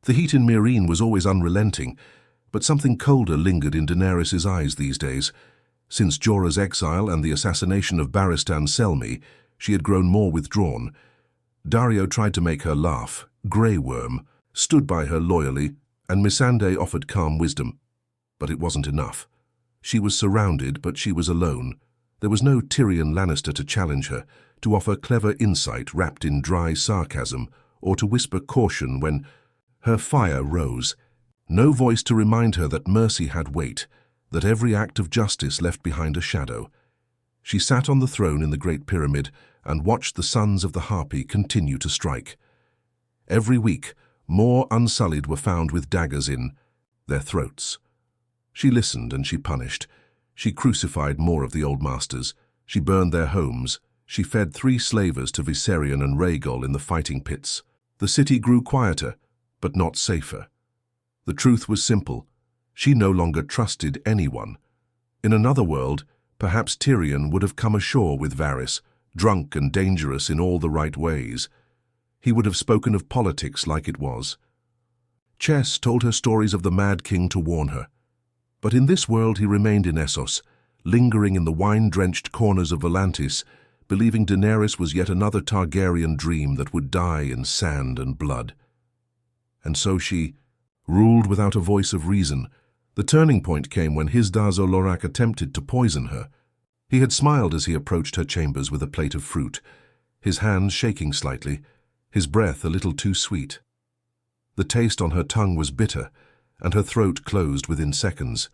The heat in Meereen was always unrelenting, but something colder lingered in Daenerys' eyes these days. Since Jorah's exile and the assassination of Barristan Selmy, she had grown more withdrawn. Daario tried to make her laugh. Grey Worm stood by her loyally, and Missandei offered calm wisdom. But it wasn't enough. She was surrounded, but she was alone. There was no Tyrion Lannister to challenge her, to offer clever insight wrapped in dry sarcasm, or to whisper caution when her fire rose. No voice to remind her that mercy had weight, that every act of justice left behind a shadow. She sat on the throne in the Great Pyramid and watched the sons of the Harpy continue to strike. Every week, more unsullied were found with daggers in their throats. She listened and she punished. She crucified more of the old masters. She burned their homes. She fed 3 slavers to Viserion and Rhaegal in the fighting pits. The city grew quieter, but not safer. The truth was simple. She no longer trusted anyone. In another world, perhaps Tyrion would have come ashore with Varys, drunk and dangerous in all the right ways. He would have spoken of politics like it was. Chess told her stories of the Mad King to warn her. But in this world he remained in Essos, lingering in the wine-drenched corners of Volantis, believing Daenerys was yet another Targaryen dream that would die in sand and blood. And so she ruled without a voice of reason. The turning point came when Hizdahr Lorak attempted to poison her. He had smiled as he approached her chambers with a plate of fruit, his hands shaking slightly, his breath a little too sweet. The taste on her tongue was bitter, and her throat closed within seconds.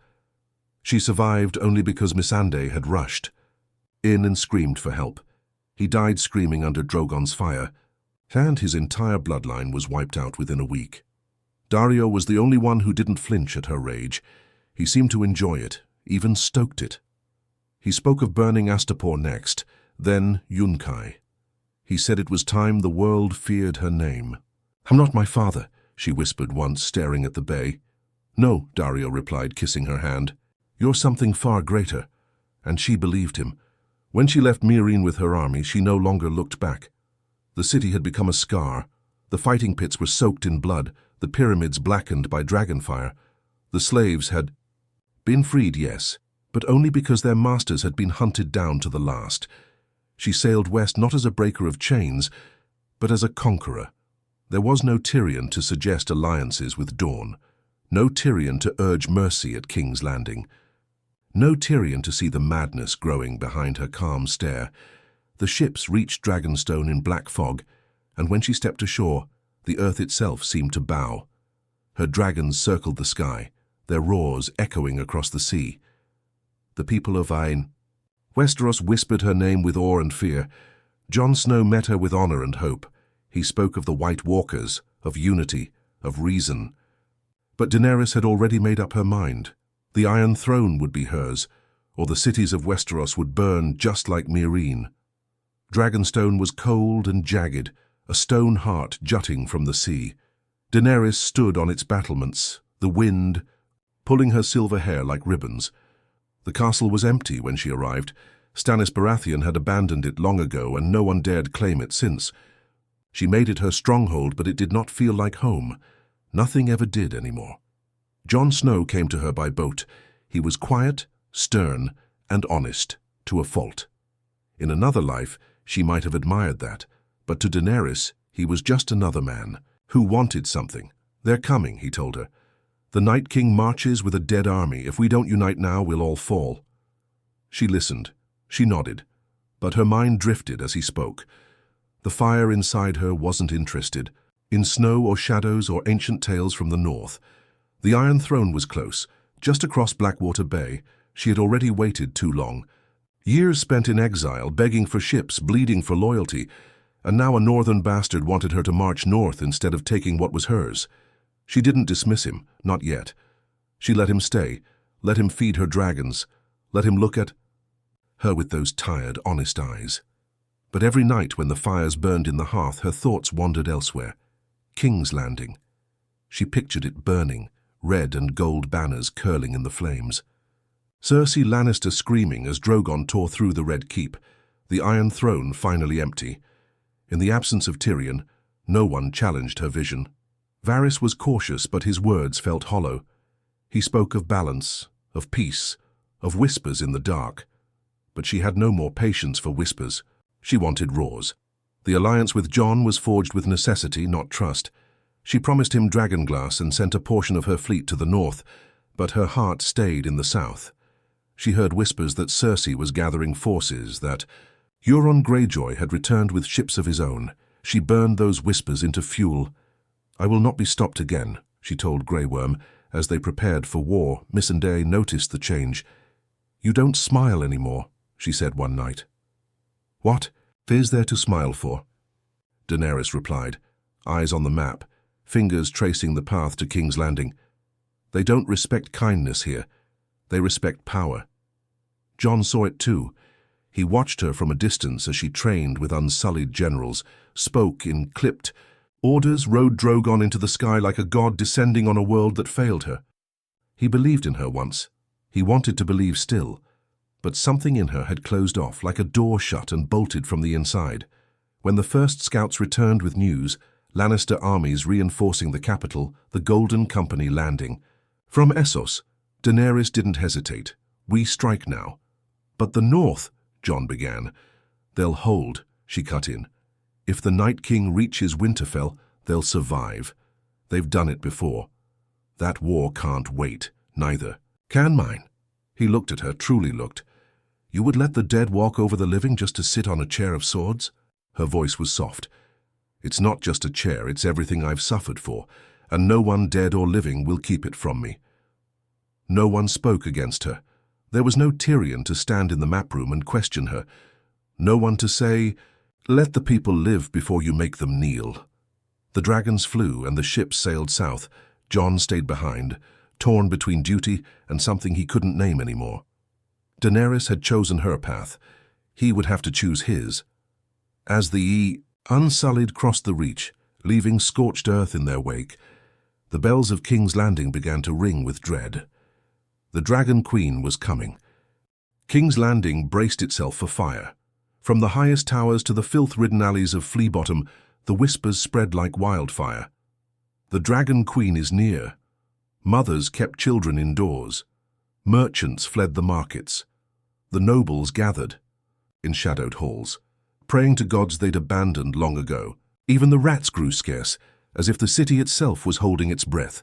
She survived only because Missandei had rushed in and screamed for help. He died screaming under Drogon's fire, and his entire bloodline was wiped out within a week. Daario was the only one who didn't flinch at her rage. He seemed to enjoy it, even stoked it. He spoke of burning Astapor next, then Yunkai. He said it was time the world feared her name. "I'm not my father," she whispered once, staring at the bay. "No," Daario replied, kissing her hand. "You're something far greater." And she believed him. When she left Meereen with her army, she no longer looked back. The city had become a scar. The fighting pits were soaked in blood, the pyramids blackened by dragonfire. The slaves had been freed, yes, but only because their masters had been hunted down to the last. She sailed west not as a breaker of chains, but as a conqueror. There was no Tyrion to suggest alliances with Dawn, no Tyrion to urge mercy at King's Landing, no Tyrion to see the madness growing behind her calm stare. The ships reached Dragonstone in black fog, and when she stepped ashore, the earth itself seemed to bow. Her dragons circled the sky, their roars echoing across the sea. The people of Westeros whispered her name with awe and fear. Jon Snow met her with honor and hope. He spoke of the White Walkers, of unity, of reason. But Daenerys had already made up her mind. The Iron Throne would be hers, or the cities of Westeros would burn just like Meereen. Dragonstone was cold and jagged, a stone heart jutting from the sea. Daenerys stood on its battlements, the wind pulling her silver hair like ribbons. The castle was empty when she arrived. Stannis Baratheon had abandoned it long ago, and no one dared claim it since. She made it her stronghold, but it did not feel like home. Nothing ever did anymore. Jon Snow came to her by boat. He was quiet, stern, and honest, to a fault. In another life, she might have admired that, but to Daenerys, he was just another man, who wanted something. "They're coming," he told her. "The Night King marches with a dead army. If we don't unite now, we'll all fall." She listened. She nodded. But her mind drifted as he spoke. The fire inside her wasn't interested in snow or shadows or ancient tales from the north. The Iron Throne was close, just across Blackwater Bay. She had already waited too long. Years spent in exile, begging for ships, bleeding for loyalty, and now a northern bastard wanted her to march north instead of taking what was hers. She didn't dismiss him, not yet. She let him stay, let him feed her dragons, let him look at her with those tired, honest eyes. But every night when the fires burned in the hearth, her thoughts wandered elsewhere. King's Landing. She pictured it burning, red and gold banners curling in the flames. Cersei Lannister screaming as Drogon tore through the Red Keep, the Iron Throne finally empty. In the absence of Tyrion, no one challenged her vision. Varys was cautious, but his words felt hollow. He spoke of balance, of peace, of whispers in the dark. But she had no more patience for whispers. She wanted roars. The alliance with Jon was forged with necessity, not trust. She promised him dragonglass and sent a portion of her fleet to the north, but her heart stayed in the south. She heard whispers that Cersei was gathering forces, that Euron Greyjoy had returned with ships of his own. She burned those whispers into fuel. "I will not be stopped again," she told Grey Worm. As they prepared for war, Missandei noticed the change. "You don't smile anymore," she said one night. "What is there to smile for?" Daenerys replied, eyes on the map, fingers tracing the path to King's Landing. "They don't respect kindness here. They respect power." Jon saw it too. He watched her from a distance as she trained with unsullied generals, spoke in clipped orders, rode Drogon into the sky like a god descending on a world that failed her. He believed in her once. He wanted to believe still. But something in her had closed off, like a door shut and bolted from the inside. When the first scouts returned with news, Lannister armies reinforcing the capital, the Golden Company landing. From Essos, Daenerys didn't hesitate. "We strike now." "But the North," Jon began. "They'll hold," she cut in. "If the Night King reaches Winterfell, they'll survive. They've done it before. That war can't wait, neither can mine." He looked at her, truly looked. "You would let the dead walk over the living just to sit on a chair of swords?" Her voice was soft. "It's not just a chair, it's everything I've suffered for, and no one dead or living will keep it from me." No one spoke against her. There was no Tyrion to stand in the map room and question her. No one to say, "Let the people live before you make them kneel." The dragons flew and the ships sailed south. Jon stayed behind, torn between duty and something he couldn't name anymore. Daenerys had chosen her path. He would have to choose his. As the Unsullied crossed the Reach, leaving scorched earth in their wake, the bells of King's Landing began to ring with dread. The Dragon Queen was coming. King's Landing braced itself for fire. From the highest towers to the filth-ridden alleys of Flea Bottom, the whispers spread like wildfire. The Dragon Queen is near. Mothers kept children indoors. Merchants fled the markets. The nobles gathered in shadowed halls, praying to gods they'd abandoned long ago. Even the rats grew scarce, as if the city itself was holding its breath.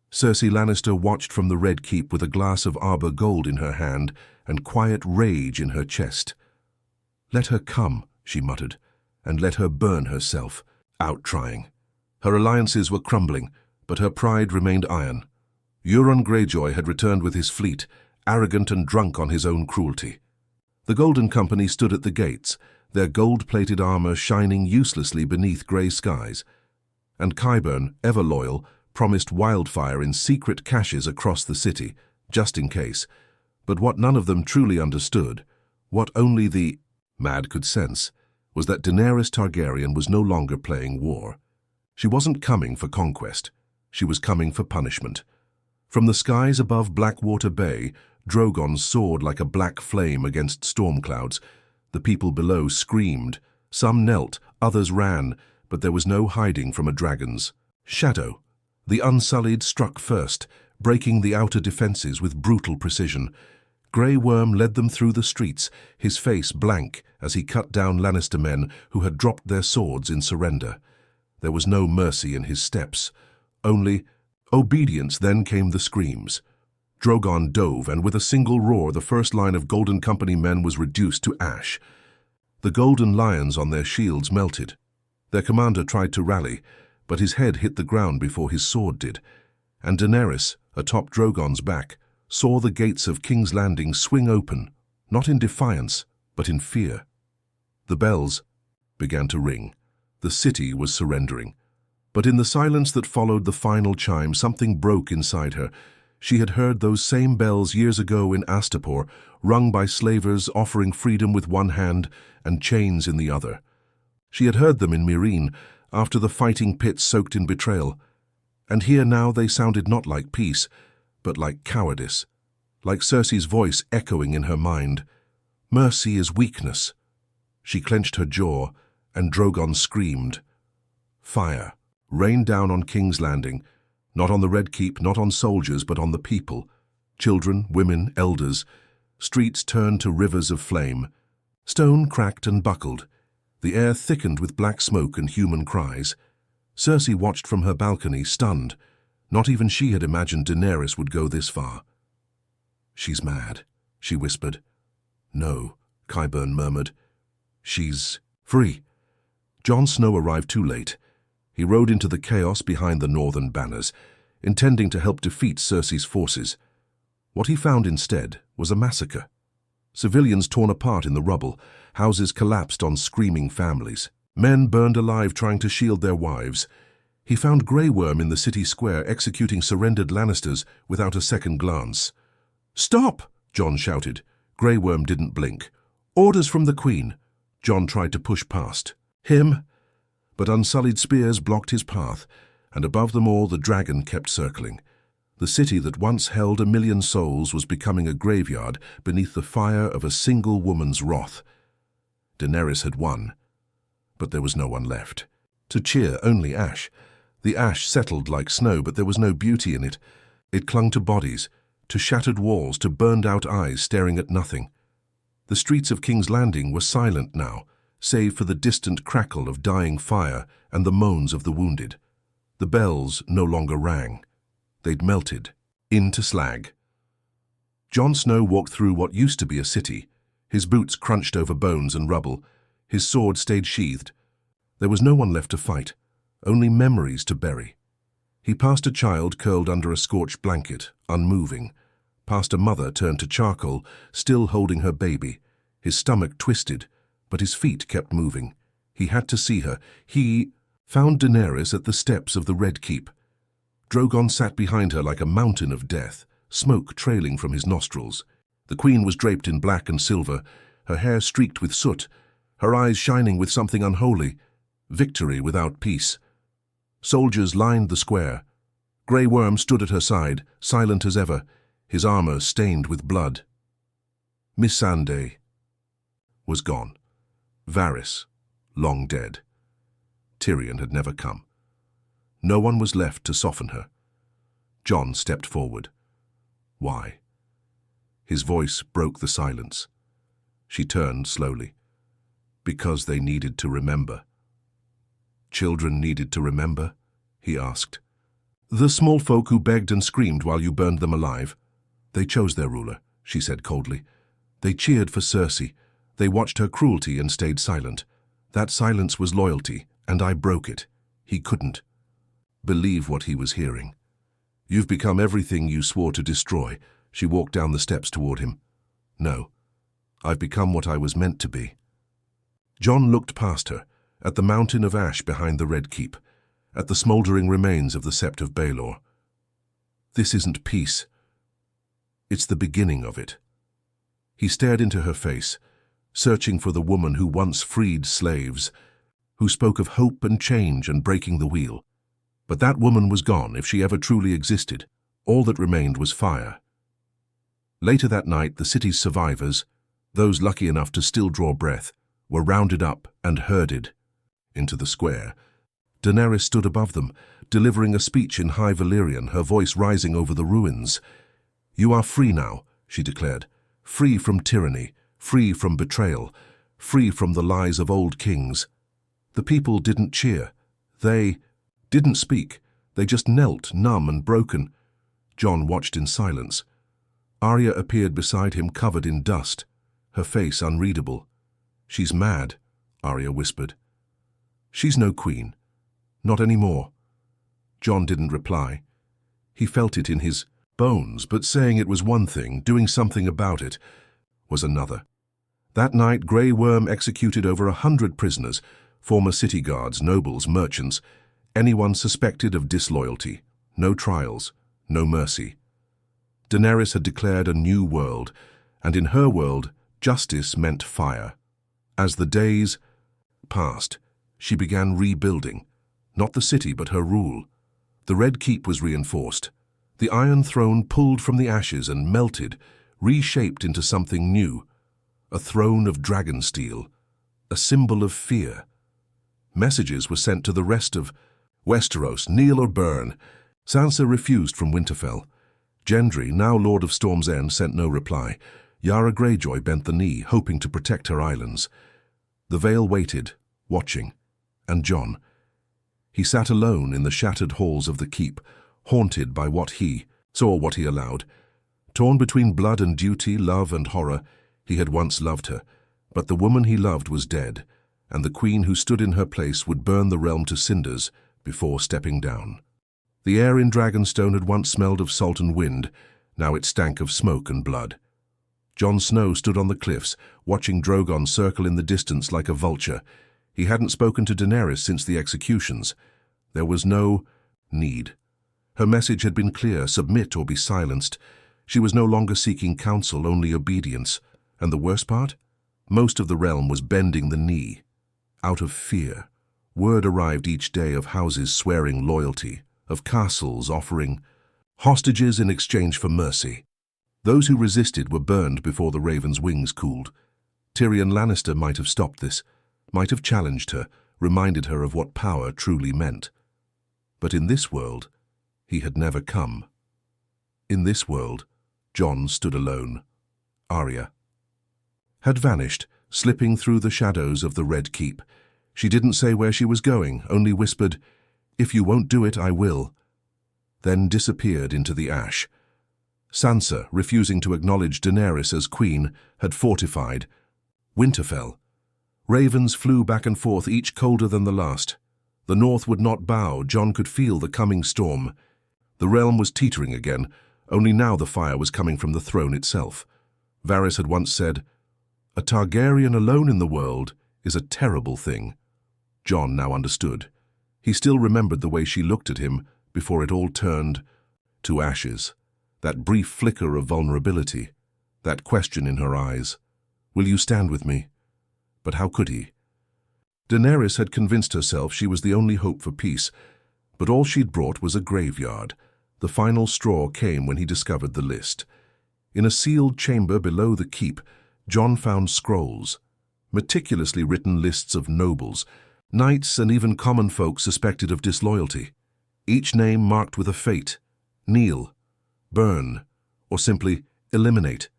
Cersei Lannister watched from the Red Keep with a glass of Arbor gold in her hand and quiet rage in her chest. "Let her come," she muttered, "and let her burn herself, out trying." Her alliances were crumbling, but her pride remained iron. Euron Greyjoy had returned with his fleet, arrogant and drunk on his own cruelty. The Golden Company stood at the gates, their gold-plated armor shining uselessly beneath grey skies. And Qyburn, ever loyal, promised wildfire in secret caches across the city, just in case. But what none of them truly understood, what only the Mad could sense, was that Daenerys Targaryen was no longer playing war. She wasn't coming for conquest. She was coming for punishment. From the skies above Blackwater Bay, Drogon soared like a black flame against storm clouds. The people below screamed. Some knelt, others ran, but there was no hiding from a dragon's shadow. The Unsullied struck first, breaking the outer defenses with brutal precision. Grey Worm led them through the streets, his face blank as he cut down Lannister men who had dropped their swords in surrender. There was no mercy in his steps, only obedience. Then came the screams. Drogon dove, and with a single roar the first line of Golden Company men was reduced to ash. The golden lions on their shields melted. Their commander tried to rally, but his head hit the ground before his sword did, and Daenerys, atop Drogon's back, saw the gates of King's Landing swing open, not in defiance, but in fear. The bells began to ring. The city was surrendering. But in the silence that followed the final chime, something broke inside her. She had heard those same bells years ago in Astapor, rung by slavers offering freedom with one hand and chains in the other. She had heard them in Meereen, after the fighting pit soaked in betrayal. And here now they sounded not like peace, but like cowardice, like Cersei's voice echoing in her mind. Mercy is weakness. She clenched her jaw, and Drogon screamed. Fire. rained down on King's Landing, not on the Red Keep, not on soldiers, but on the people. Children, women, elders. Streets turned to rivers of flame. Stone cracked and buckled. The air thickened with black smoke and human cries. Cersei watched from her balcony, stunned. Not even she had imagined Daenerys would go this far. "She's mad," she whispered. "No," Qyburn murmured. "She's free." Jon Snow arrived too late. He rode into the chaos behind the northern banners, intending to help defeat Cersei's forces. What he found instead was a massacre. Civilians torn apart in the rubble, houses collapsed on screaming families, men burned alive trying to shield their wives. He found Grey Worm in the city square executing surrendered Lannisters without a second glance. "Stop!" Jon shouted. Grey Worm didn't blink. "Orders from the Queen." Jon tried to push past. "Him?" But unsullied spears blocked his path, and above them all the dragon kept circling. The city that once held 1,000,000 souls was becoming a graveyard beneath the fire of a single woman's wrath. Daenerys had won, but there was no one left. To cheer, only ash. The ash settled like snow, but there was no beauty in it. It clung to bodies, to shattered walls, to burned-out eyes staring at nothing. The streets of King's Landing were silent now, save for the distant crackle of dying fire and the moans of the wounded. The bells no longer rang. They'd melted into slag. Jon Snow walked through what used to be a city. His boots crunched over bones and rubble. His sword stayed sheathed. There was no one left to fight, only memories to bury. He passed a child curled under a scorched blanket, unmoving. Past a mother turned to charcoal, still holding her baby. His stomach twisted, but his feet kept moving. He had to see her. He found Daenerys at the steps of the Red Keep. Drogon sat behind her like a mountain of death, smoke trailing from his nostrils. The Queen was draped in black and silver, her hair streaked with soot, her eyes shining with something unholy, victory without peace. Soldiers lined the square. Grey Worm stood at her side, silent as ever, his armor stained with blood. Missandei was gone. Varys, long dead. Tyrion had never come. No one was left to soften her. Jon stepped forward. "Why?" His voice broke the silence. She turned slowly. "Because they needed to remember." "Children needed to remember?" he asked. "The small folk who begged and screamed while you burned them alive. They chose their ruler," she said coldly. "They cheered for Cersei. They watched her cruelty and stayed silent. That silence was loyalty, and I broke it. He couldn't believe what he was hearing. You've become everything you swore to destroy." She walked down the steps toward him. "No, I've become what I was meant to be." Jon looked past her, at the mountain of ash behind the Red Keep, at the smouldering remains of the Sept of Baelor. "This isn't peace. It's the beginning of it." He stared into her face, searching for the woman who once freed slaves, who spoke of hope and change and breaking the wheel. But that woman was gone, if she ever truly existed. All that remained was fire. Later that night, the city's survivors, those lucky enough to still draw breath, were rounded up and herded into the square. Daenerys stood above them, delivering a speech in High Valyrian, her voice rising over the ruins. "You are free now," she declared. "Free from tyranny, free from betrayal, free from the lies of old kings." The people didn't cheer. They didn't speak. They just knelt, numb and broken. Jon watched in silence. Arya appeared beside him, covered in dust, her face unreadable. "She's mad," Arya whispered. "She's no queen. Not anymore." Jon didn't reply. He felt it in his bones, but saying it was one thing, doing something about it was another. That night, Grey Worm executed over 100 prisoners, former city guards, nobles, merchants, anyone suspected of disloyalty. No trials, no mercy. Daenerys had declared a new world, and in her world, justice meant fire. As the days passed, she began rebuilding, not the city but her rule. The Red Keep was reinforced. The Iron Throne pulled from the ashes and melted, reshaped into something new. A throne of dragon steel, a symbol of fear. Messages were sent to the rest of Westeros, kneel or burn. Sansa refused from Winterfell. Gendry, now Lord of Storm's End, sent no reply. Yara Greyjoy bent the knee, hoping to protect her islands. The Vale waited, watching. And Jon. He sat alone in the shattered halls of the keep, haunted by what he allowed. Torn between blood and duty, love and horror, he had once loved her. But the woman he loved was dead, and the queen who stood in her place would burn the realm to cinders before stepping down. The air in Dragonstone had once smelled of salt and wind, now it stank of smoke and blood. Jon Snow stood on the cliffs, watching Drogon circle in the distance like a vulture. He hadn't spoken to Daenerys since the executions. There was no need. Her message had been clear: submit or be silenced. She was no longer seeking counsel, only obedience. And the worst part? Most of the realm was bending the knee. Out of fear. Word arrived each day of houses swearing loyalty, of castles offering hostages in exchange for mercy. Those who resisted were burned before the raven's wings cooled. Tyrion Lannister might have stopped this, might have challenged her, reminded her of what power truly meant. But in this world, he had never come. In this world, Jon stood alone. Arya had vanished, slipping through the shadows of the Red Keep. She didn't say where she was going, only whispered, "If you won't do it, I will," then disappeared into the ash. Sansa, refusing to acknowledge Daenerys as queen, had fortified Winterfell. Ravens flew back and forth, each colder than the last. The north would not bow. Jon could feel the coming storm. The realm was teetering again, only now the fire was coming from the throne itself. Varys had once said, "A Targaryen alone in the world is a terrible thing." Jon now understood. He still remembered the way she looked at him before it all turned to ashes. That brief flicker of vulnerability, that question in her eyes. "Will you stand with me?" But how could he? Daenerys had convinced herself she was the only hope for peace, but all she'd brought was a graveyard. The final straw came when he discovered the list. In a sealed chamber below the keep, Jon found scrolls, meticulously written lists of nobles, knights and even common folk suspected of disloyalty. Each name marked with a fate: kneel, burn, or simply eliminate.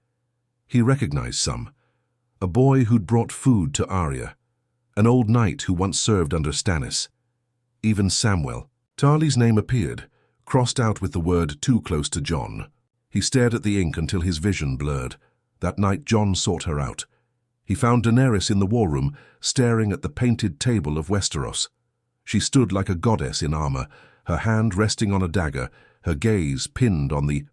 He recognized some. A boy who'd brought food to Arya, an old knight who once served under Stannis. Even Samwell. Tarly's name appeared, crossed out with the word "too close to Jon." He stared at the ink until his vision blurred. That night Jon sought her out. He found Daenerys in the war room, staring at the painted table of Westeros. She stood like a goddess in armor, her hand resting on a dagger, her gaze pinned on the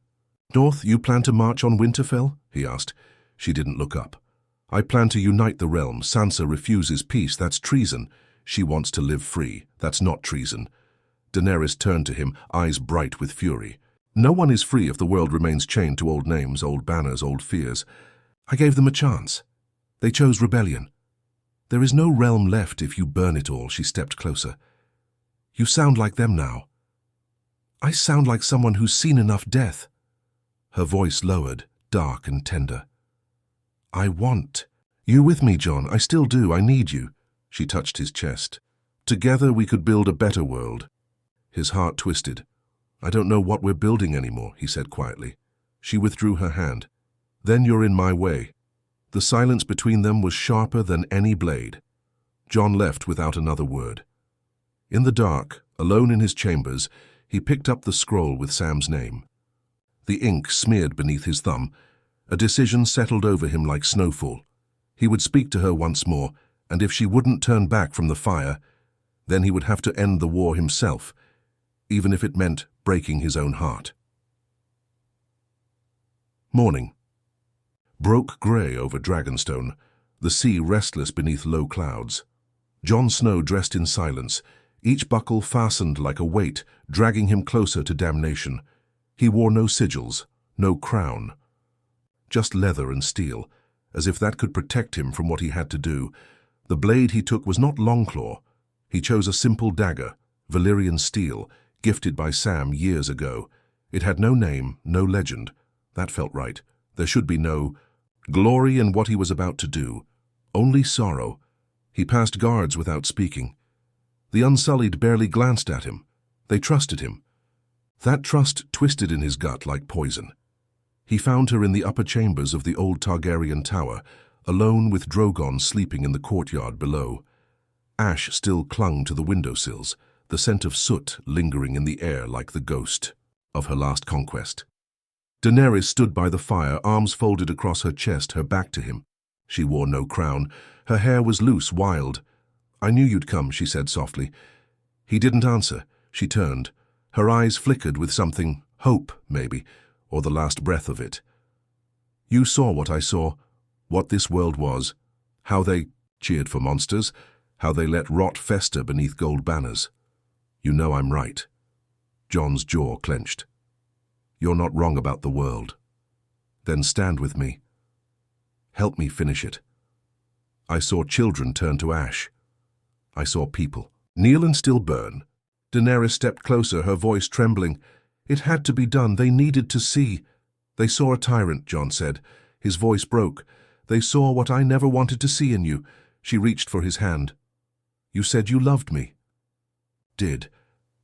"North, you plan to march on Winterfell?" he asked. She didn't look up. "I plan to unite the realm. Sansa refuses peace. That's treason. She wants to live free. That's not treason." Daenerys turned to him, eyes bright with fury. "No one is free if the world remains chained to old names, old banners, old fears. I gave them a chance. They chose rebellion. There is no realm left if you burn it all." She stepped closer. "You sound like them now." "I sound like someone who's seen enough death." Her voice lowered, dark and tender. "I want you with me, Jon. I still do. I need you." She touched his chest. "Together we could build a better world." His heart twisted. "I don't know what we're building anymore," he said quietly. She withdrew her hand. "Then you're in my way." The silence between them was sharper than any blade. Jon left without another word. In the dark, alone in his chambers, he picked up the scroll with Sam's name. The ink smeared beneath his thumb. A decision settled over him like snowfall. He would speak to her once more, and if she wouldn't turn back from the fire, then he would have to end the war himself, even if it meant breaking his own heart. Morning broke grey over Dragonstone, the sea restless beneath low clouds. Jon Snow dressed in silence, each buckle fastened like a weight, dragging him closer to damnation. He wore no sigils, no crown. Just leather and steel, as if that could protect him from what he had to do. The blade he took was not Longclaw. He chose a simple dagger, Valyrian steel, gifted by Sam years ago. It had no name, no legend. That felt right. There should be no glory in what he was about to do, only sorrow. He passed guards without speaking. The Unsullied barely glanced at him. They trusted him. That trust twisted in his gut like poison. He found her in the upper chambers of the old Targaryen tower, alone with Drogon sleeping in the courtyard below. Ash still clung to the windowsills, the scent of soot lingering in the air like the ghost of her last conquest. Daenerys stood by the fire, arms folded across her chest, her back to him. She wore no crown. Her hair was loose, wild. "I knew you'd come," she said softly. He didn't answer. She turned. Her eyes flickered with something, hope, maybe, or the last breath of it. "You saw what I saw, what this world was, how they cheered for monsters, how they let rot fester beneath gold banners. You know I'm right." Jon's jaw clenched. "You're not wrong about the world. Then stand with me. Help me finish it. I saw children turn to ash. I saw people kneel and still burn." Daenerys stepped closer, her voice trembling. "It had to be done. They needed to see." "They saw a tyrant," Jon said. His voice broke. "They saw what I never wanted to see in you." She reached for his hand. "You said you loved me." "Did.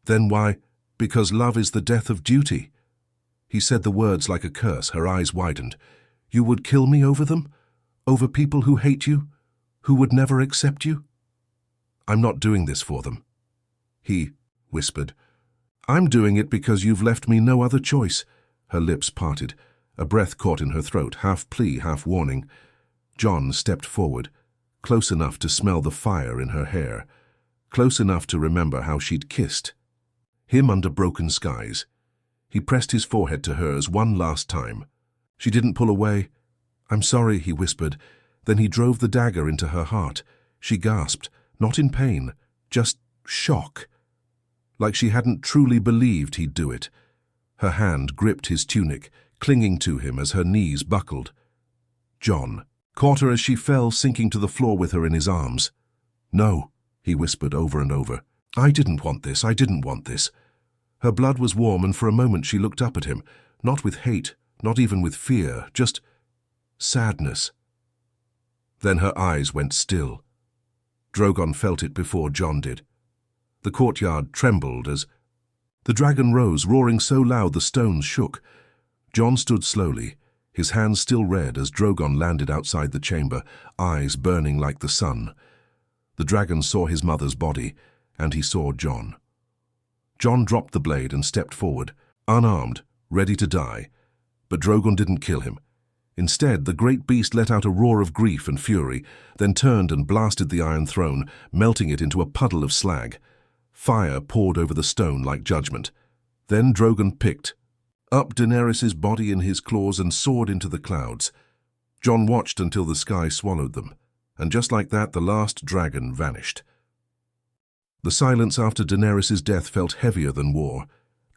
Then why?" "Because love is the death of duty." He said the words like a curse. Her eyes widened. "You would kill me over them? Over people who hate you? Who would never accept you?" "I'm not doing this for them." He whispered. "I'm doing it because you've left me no other choice." Her lips parted. A breath caught in her throat, half plea, half warning. Jon stepped forward, close enough to smell the fire in her hair, close enough to remember how she'd kissed him under broken skies. He pressed his forehead to hers one last time. She didn't pull away. "I'm sorry," he whispered. Then he drove the dagger into her heart. She gasped, not in pain, just shock. Like she hadn't truly believed he'd do it. Her hand gripped his tunic, clinging to him as her knees buckled. Jon caught her as she fell, sinking to the floor with her in his arms. "No," he whispered over and over. "I didn't want this. I didn't want this." Her blood was warm, and for a moment she looked up at him, not with hate, not even with fear, just sadness. Then her eyes went still. Drogon felt it before Jon did. The courtyard trembled as the dragon rose, roaring so loud the stones shook. Jon stood slowly, his hands still red as Drogon landed outside the chamber, eyes burning like the sun. The dragon saw his mother's body, and he saw Jon. Jon dropped the blade and stepped forward, unarmed, ready to die. But Drogon didn't kill him. Instead, the great beast let out a roar of grief and fury, then turned and blasted the Iron Throne, melting it into a puddle of slag. Fire poured over the stone like judgment. Then Drogon picked up Daenerys' body in his claws and soared into the clouds. Jon watched until the sky swallowed them, and just like that the last dragon vanished. The silence after Daenerys' death felt heavier than war.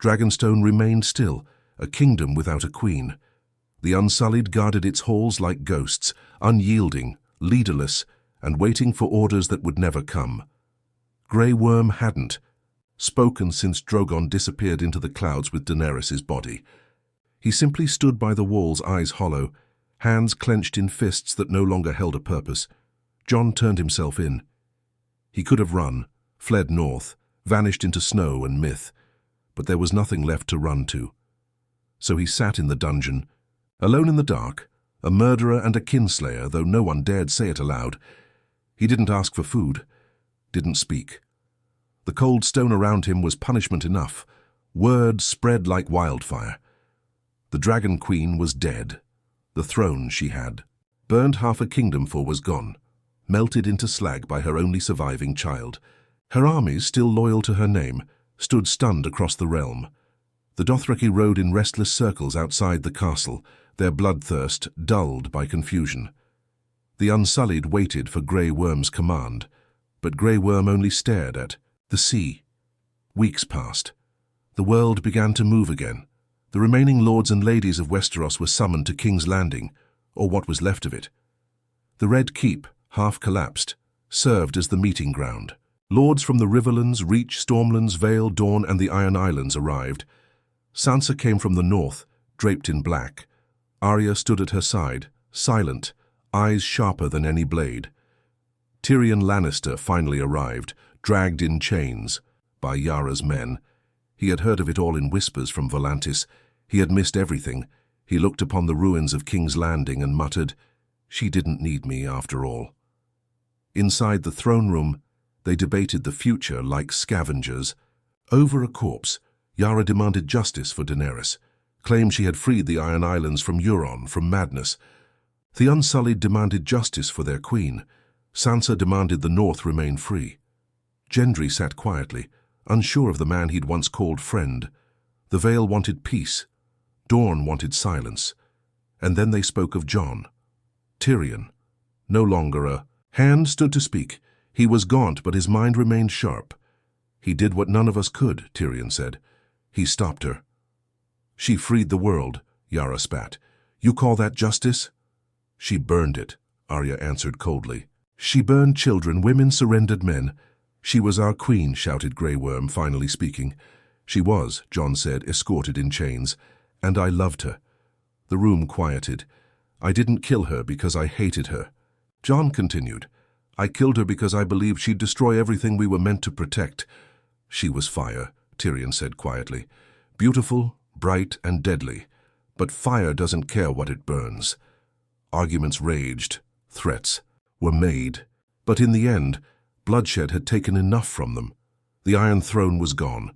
Dragonstone remained still, a kingdom without a queen. The Unsullied guarded its halls like ghosts, unyielding, leaderless, and waiting for orders that would never come. Grey Worm hadn't spoken since Drogon disappeared into the clouds with Daenerys' body. He simply stood by the walls, eyes hollow, hands clenched in fists that no longer held a purpose. Jon turned himself in. He could have run, fled north, vanished into snow and myth, but there was nothing left to run to. So he sat in the dungeon, alone in the dark, a murderer and a kinslayer, though no one dared say it aloud. He didn't ask for food, didn't speak. The cold stone around him was punishment enough. Word spread like wildfire. The Dragon Queen was dead. The throne she had, burned half a kingdom for, was gone, melted into slag by her only surviving child. Her armies, still loyal to her name, stood stunned across the realm. The Dothraki rode in restless circles outside the castle, their bloodthirst dulled by confusion. The Unsullied waited for Grey Worm's command, but Grey Worm only stared at the sea. Weeks passed. The world began to move again. The remaining lords and ladies of Westeros were summoned to King's Landing, or what was left of it. The Red Keep, half collapsed, served as the meeting ground. Lords from the Riverlands, Reach, Stormlands, Vale, Dawn, and the Iron Islands arrived. Sansa came from the north, draped in black. Arya stood at her side, silent, eyes sharper than any blade. Tyrion Lannister finally arrived, dragged in chains by Yara's men. He had heard of it all in whispers from Volantis. He had missed everything. He looked upon the ruins of King's Landing and muttered, "She didn't need me after all." Inside the throne room, they debated the future like scavengers. Over a corpse, Yara demanded justice for Daenerys, claimed she had freed the Iron Islands from Euron, from madness. The Unsullied demanded justice for their queen. Sansa demanded the North remain free. Gendry sat quietly, unsure of the man he'd once called friend. The Vale wanted peace. Dorne wanted silence. And then they spoke of Jon. Tyrion. No longer a hand stood to speak. He was gaunt, but his mind remained sharp. "He did what none of us could," Tyrion said. He stopped her. "She freed the world," Yara spat. "You call that justice?" "She burned it," Arya answered coldly. "She burned children, women, surrendered men." "She was our queen," shouted Grey Worm, finally speaking. "She was," Jon said, escorted in chains. "And I loved her." The room quieted. "I didn't kill her because I hated her." Jon continued. "I killed her because I believed she'd destroy everything we were meant to protect." "She was fire," Tyrion said quietly. "Beautiful, bright, and deadly. But fire doesn't care what it burns." Arguments raged. Threats were made. But in the end, bloodshed had taken enough from them. The Iron Throne was gone.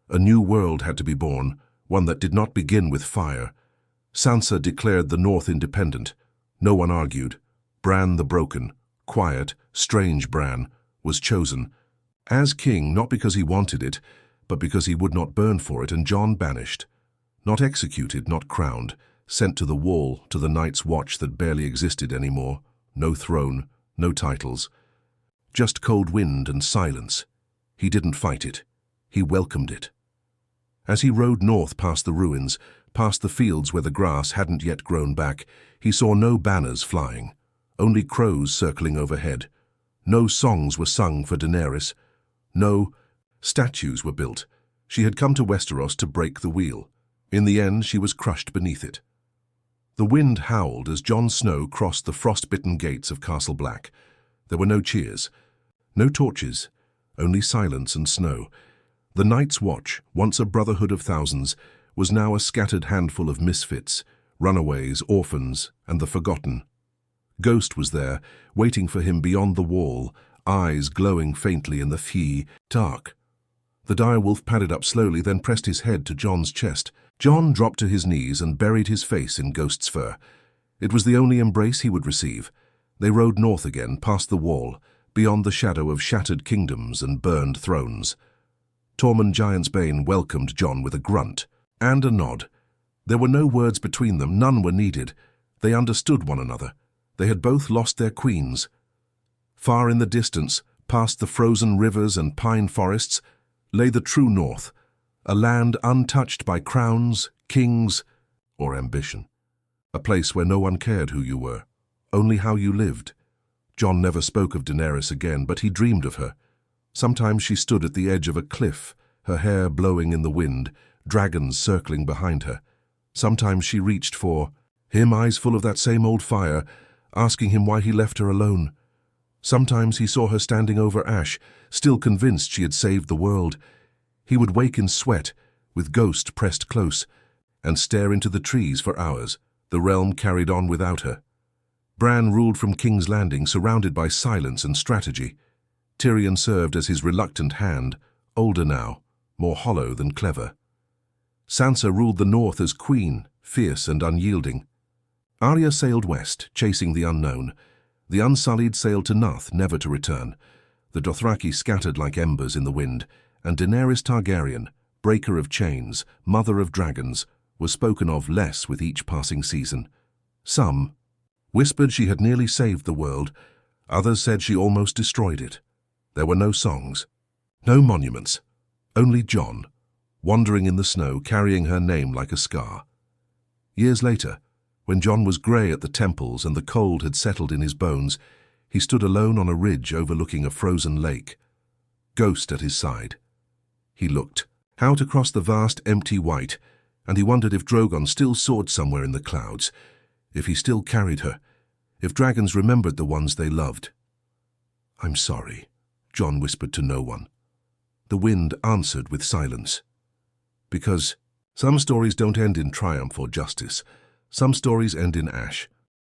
A new world had to be born, one that did not begin with fire. Sansa declared the North independent. No one argued. Bran the Broken, quiet, strange Bran, was chosen. As king, not because he wanted it, but because he would not burn for it, and Jon banished. Not executed, not crowned, sent to the wall, to the Night's Watch that barely existed anymore. No throne, no titles. Just cold wind and silence. He didn't fight it. He welcomed it. As he rode north past the ruins, past the fields where the grass hadn't yet grown back, he saw no banners flying, only crows circling overhead. No songs were sung for Daenerys. No statues were built. She had come to Westeros to break the wheel. In the end, she was crushed beneath it. The wind howled as Jon Snow crossed the frost-bitten gates of Castle Black. There were no cheers, no torches, only silence and snow. The Night's Watch, once a brotherhood of thousands, was now a scattered handful of misfits, runaways, orphans, and the forgotten. Ghost was there, waiting for him beyond the wall, eyes glowing faintly in the dark. The direwolf padded up slowly, then pressed his head to Jon's chest. Jon dropped to his knees and buried his face in Ghost's fur. It was the only embrace he would receive. They rode north again, past the wall, beyond the shadow of shattered kingdoms and burned thrones. Tormund Giantsbane welcomed Jon with a grunt and a nod. There were no words between them, none were needed. They understood one another. They had both lost their queens. Far in the distance, past the frozen rivers and pine forests, lay the true north, a land untouched by crowns, kings, or ambition. A place where no one cared who you were, only how you lived. Jon never spoke of Daenerys again, but he dreamed of her. Sometimes she stood at the edge of a cliff, her hair blowing in the wind, dragons circling behind her. Sometimes she reached for him, eyes full of that same old fire, asking him why he left her alone. Sometimes he saw her standing over ash, still convinced she had saved the world. He would wake in sweat, with Ghost pressed close, and stare into the trees for hours. The realm carried on without her. Bran ruled from King's Landing, surrounded by silence and strategy. Tyrion served as his reluctant hand, older now, more hollow than clever. Sansa ruled the north as queen, fierce and unyielding. Arya sailed west, chasing the unknown. The Unsullied sailed to Nuth, never to return. The Dothraki scattered like embers in the wind, and Daenerys Targaryen, breaker of chains, mother of dragons, was spoken of less with each passing season. Some whispered she had nearly saved the world. Others said she almost destroyed it. There were no songs, no monuments, only Jon, wandering in the snow, carrying her name like a scar. Years later, when Jon was grey at the temples and the cold had settled in his bones, he stood alone on a ridge overlooking a frozen lake. Ghost at his side. He looked out across the vast empty white, and he wondered if Drogon still soared somewhere in the clouds, if he still carried her, if dragons remembered the ones they loved. "I'm sorry," Jon whispered to no one. The wind answered with silence. Because some stories don't end in triumph or justice. Some stories end in ash.